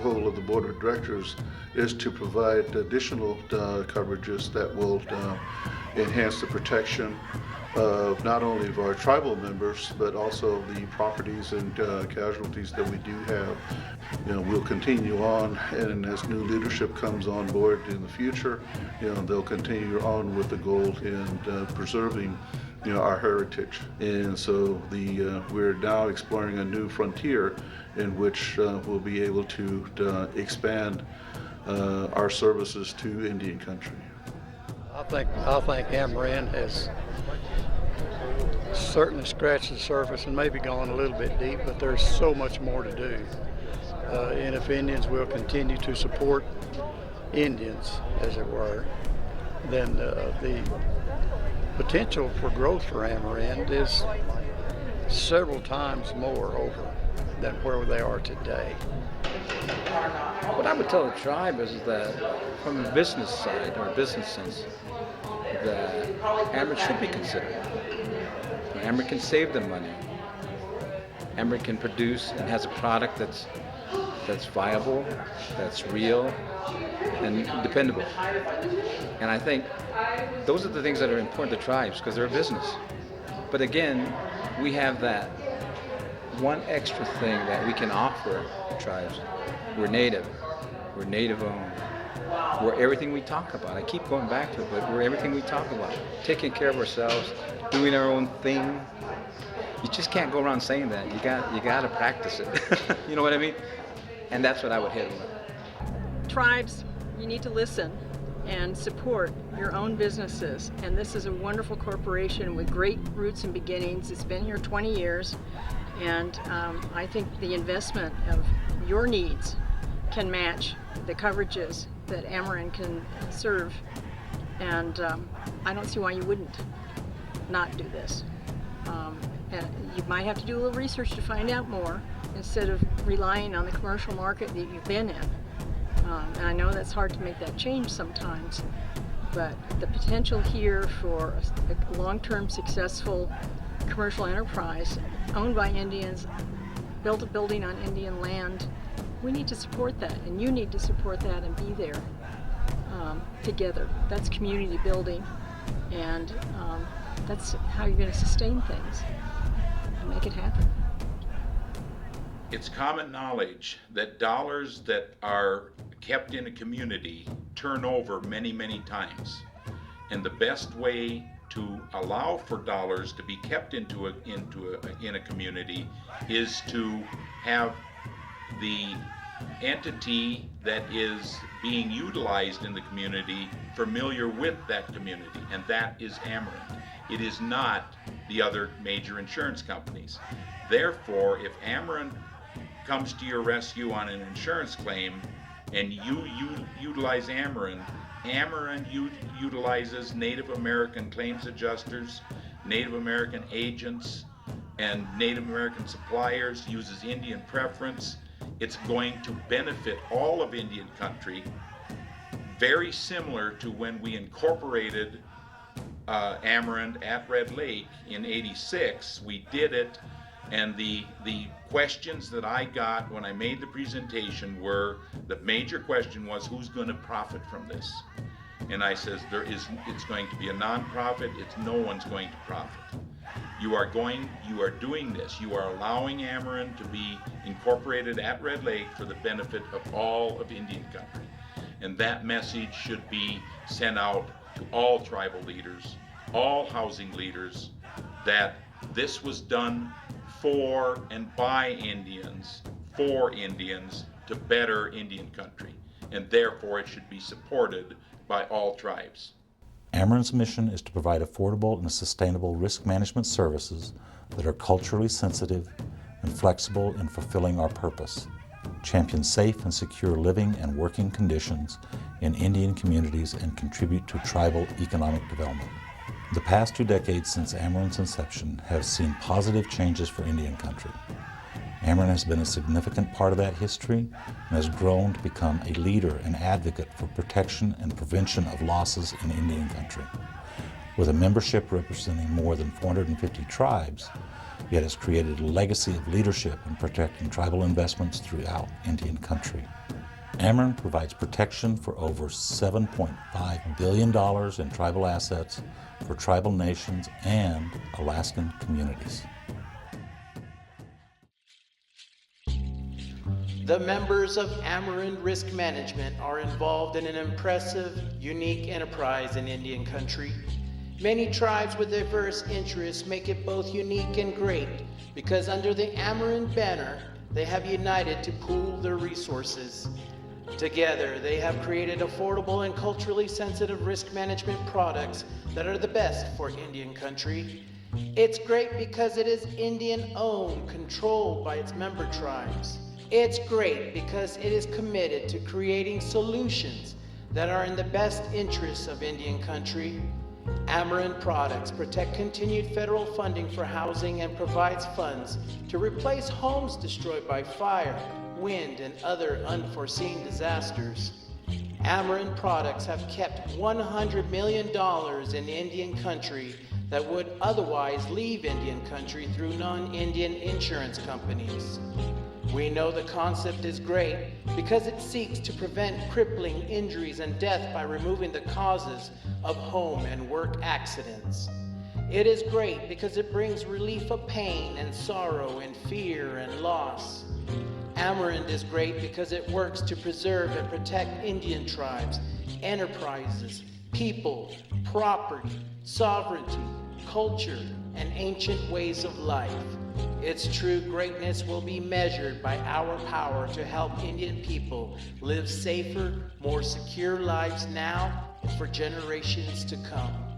goal of the Board of Directors is to provide additional coverages that will enhance the protection of not only of our tribal members, but also the properties and casualties that we do have. We'll continue on, and as new leadership comes on board in the future, they'll continue on with the goal in preserving our heritage. And so we're now exploring a new frontier in which we'll be able to expand our services to Indian country. I think Amerind has certainly scratched the surface and maybe gone a little bit deep, but there's so much more to do. And if Indians will continue to support Indians, as it were, then the potential for growth for Amerind is several times more over than where they are today. What I would tell the tribe is that from the business side, or business sense, that Amerind should be considered. Amerind can save them money. Amerind can produce and has a product that's viable, that's real, and dependable. And I think those are the things that are important to tribes because they're a business. But again, we have that one extra thing that we can offer to tribes. We're native. We're native owned. We're everything we talk about. I keep going back to it, but we're everything we talk about. Taking care of ourselves, doing our own thing. You just can't go around saying that. You got to practice it. You know what I mean? And that's what I would hit with. Tribes, you need to listen and support your own businesses. And this is a wonderful corporation with great roots and beginnings. It's been here 20 years. And I think the investment of your needs can match the coverages that Amerind can serve. And I don't see why you wouldn't not do this. And you might have to do a little research to find out more instead of relying on the commercial market that you've been in. And I know that's hard to make that change sometimes, but the potential here for a long-term successful commercial enterprise owned by Indians, built a building on Indian land, we need to support that, and you need to support that and be there together. That's community building, and that's how you're going to sustain things and make it happen. It's common knowledge that dollars that are kept in a community turn over many, many times. And the best way to allow for dollars to be kept in a community is to have the entity that is being utilized in the community familiar with that community, and that is Amerind. It is not the other major insurance companies. Therefore, if Amerind comes to your rescue on an insurance claim and you utilize Amerind utilizes Native American claims adjusters, Native American agents, and Native American suppliers, uses Indian preference. It's going to benefit all of Indian country, very similar to when we incorporated Amerind at Red Lake in '86. We did it, and the questions that I got when I made the presentation were, the major question was, who's going to profit from this? And I says, it's going to be a non-profit, no one's going to profit. You are doing this, you are allowing Amerind to be incorporated at Red Lake for the benefit of all of Indian country. And that message should be sent out to all tribal leaders, all housing leaders, that this was done for and by Indians, for Indians, to better Indian country. And therefore it should be supported by all tribes. Amerind's mission is to provide affordable and sustainable risk management services that are culturally sensitive and flexible in fulfilling our purpose, champion safe and secure living and working conditions in Indian communities, and contribute to tribal economic development. The past 2 decades since Amerind's inception have seen positive changes for Indian country. Amerind has been a significant part of that history and has grown to become a leader and advocate for protection and prevention of losses in Indian country. With a membership representing more than 450 tribes, yet has created a legacy of leadership in protecting tribal investments throughout Indian country. Amerind provides protection for over $7.5 billion in tribal assets for tribal nations and Alaskan communities. The members of Amerind Risk Management are involved in an impressive, unique enterprise in Indian country. Many tribes with diverse interests make it both unique and great because under the Amerind banner, they have united to pool their resources. Together, they have created affordable and culturally sensitive risk management products that are the best for Indian country. It's great because it is Indian-owned, controlled by its member tribes. It's great because it is committed to creating solutions that are in the best interests of Indian country. Amerind products protect continued federal funding for housing and provides funds to replace homes destroyed by fire, wind, and other unforeseen disasters. Amerind products have kept $100 million in Indian country that would otherwise leave Indian country through non-Indian insurance companies. We know the concept is great because it seeks to prevent crippling injuries and death by removing the causes of home and work accidents. It is great because it brings relief of pain and sorrow and fear and loss. Amerind is great because it works to preserve and protect Indian tribes, enterprises, people, property, sovereignty, culture, and ancient ways of life. Its true greatness will be measured by our power to help Indian people live safer, more secure lives now and for generations to come.